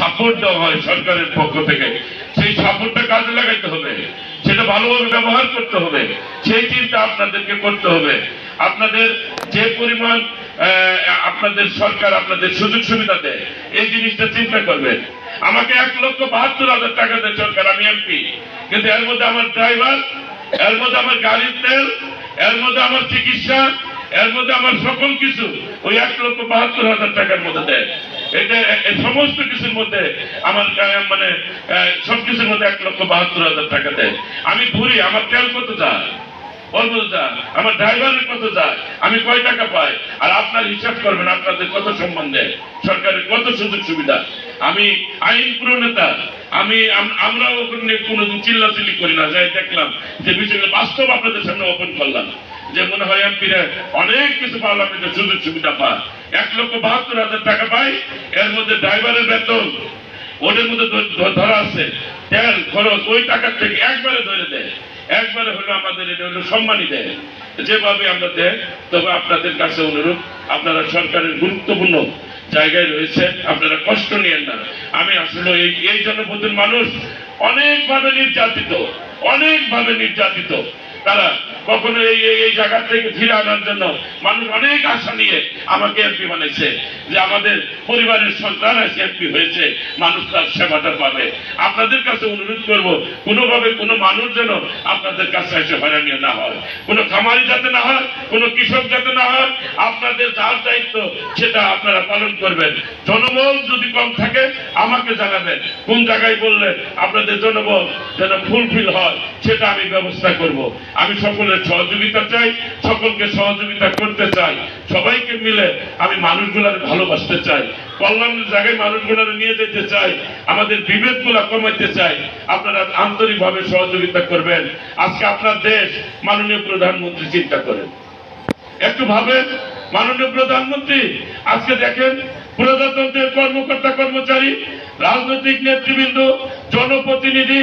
Support দেওয়া হয় সরকারের পক্ষ থেকে, সেই সাপোর্টটা কাজে লাগাইতে হবে, সেটা ভালোভাবে ব্যবহার করতে হবে, সেই চিন্তা আপনাদেরকে করতে হবে। আপনাদের যে পরিমাণ আপনাদের সরকার আপনাদের সুযোগ সুবিধা দেয়, এই জিনিসটা চিন্তা করবেন। আমাকে 1,72,000 টাকা দেয় সরকার, আমি এমপি, কিন্তু এর মধ্যে আমার ড্রাইভার, এর মধ্যে আমার গাড়ির তেল, এর মধ্যে আমার চিকিৎসা, এর মধ্যে আমার সকল কিছু ওই 1,72,000 টাকার মধ্যে দেয়। এটা সমস্ত কিছুর মধ্যে আমার মানে সবকিছুর মধ্যে 1,72,000 টাকা দেয়। আমি ঘুরি, আমার তেল কত যায়, আমার ড্রাইভারের কত যায়, আমি কয় টাকা পাই, আর আপনার হিসাব করবেন আপনাদের কত সম্মান দেয়, সরকারের কত সুযোগ সুবিধা। আমি আইন প্রণেতা, আমরাও কোনোদিন চিল্লাচিল্লি করি না, যাই দেখলাম যে বিষয়গুলো বাস্তব আপনাদের সামনে ওপেন করলাম, যে মনে হয় এমপিরা অনেক কিছু পার্লামেন্টের সুযোগ সুবিধা পায়। 1,72,000 টাকা পাই, এর মধ্যে ড্রাইভারের বেতন ওদের মধ্যে ধরা আছে, তেল খরচ ওই টাকার থেকে একবারে ধরে দেয়, একবারে হলো আমাদের এটা হলো সম্মানই দেয়, যেভাবে আমরা দেয়। তবে আপনাদের কাছে অনুরোধ, আপনারা সরকারের গুরুত্বপূর্ণ জায়গায় রয়েছে, আপনারা কষ্ট নিয়েন না। আমি আসলে এই জনপদের মানুষ অনেকভাবে নির্যাতিত, তারা কখনো এই জায়গা থেকে ফিরে আনার জন্য মানুষ অনেক আশা নিয়ে আমাকে এমপি বানাইছে, যে আমাদের পরিবারের সন্তান আছে এমপি হয়েছে, মানুষ তার সেবাটা পাবে। আপনাদের কাছে অনুরোধ করব, কোনোভাবে কোনো মানুষ যেন আপনাদের কাছে এসে হয়রানিও না হয়, কোনো খামারি যাতে না হয়, কোনো কৃষক যাতে না হয়। আপনাদের যার দায়িত্ব সেটা আপনারা পালন করবেন। জনবল যদি কম থাকে আমাকে জানাবেন, কোন জায়গায় বললে আপনাদের জনবল যেন ফুলফিল হয় সেটা আমি ব্যবস্থা করব। আমি সকলের সহযোগিতা চাই, সকলকে সহযোগিতা করতে চাই, সবাইকে মিলে আমি মানুষগুলার ভালোবাসতে চাই, কল্যাণের জায়গায় মানুষগুলার নিয়ে যেতে চাই, আমাদের বিভেদগুলা কমাইতে চাই। আপনারা আন্তরিকভাবে সহযোগিতা করবেন। আজকে আপনার দেশ মাননীয় প্রধানমন্ত্রী চিন্তা করেন, একটু ভাবেন। মাননীয় প্রধানমন্ত্রী আজকে দেখেন, প্রজাতন্ত্রের কর্মকর্তা কর্মচারী, রাজনৈতিক নেতৃবৃন্দ, জনপ্রতিনিধি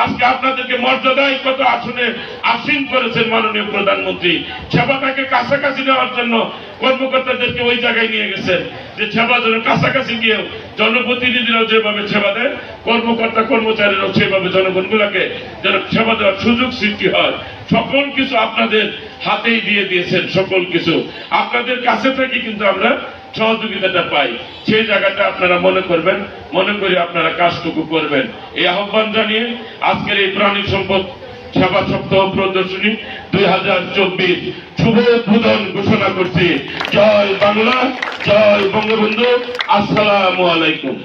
আজকে আপনাদেরকে মর্যাদায় কত আসনে আসীন করেছেন মাননীয় প্রধানমন্ত্রী। সেবাটাকে কাছাকাছি নেওয়ার জন্য কর্মকর্তাদেরকে ওই জায়গায় নিয়ে গেছেন, যে সেবা যেন কাছাকাছি গিয়েও জনপ্রতিনিধিরাও যেভাবে সেবা দেয়, কর্মকর্তা কর্মচারীরাও সেভাবে জনগণগুলোকে যেন সেবা দেওয়ার সুযোগ সৃষ্টি হয়। সকল কিছু আপনাদের হাতেই দিয়ে দিয়েছেন, সকল কিছু আপনাদের কাছে থেকে কিন্তু আমরা সহযোগিতাটা পাই। সেই জায়গাটা আপনারা মনে করবেন, মনে করে আপনারা কাজটুকু করবেন। এই আহ্বান জানিয়ে আজকের এই প্রাণী সম্পদ সেবা সপ্তাহ প্রদর্শনী 2024 শুভ উদ্বোধন ঘোষণা করছি। জয় বাংলা, জয় বঙ্গবন্ধু, আসসালামু আলাইকুম।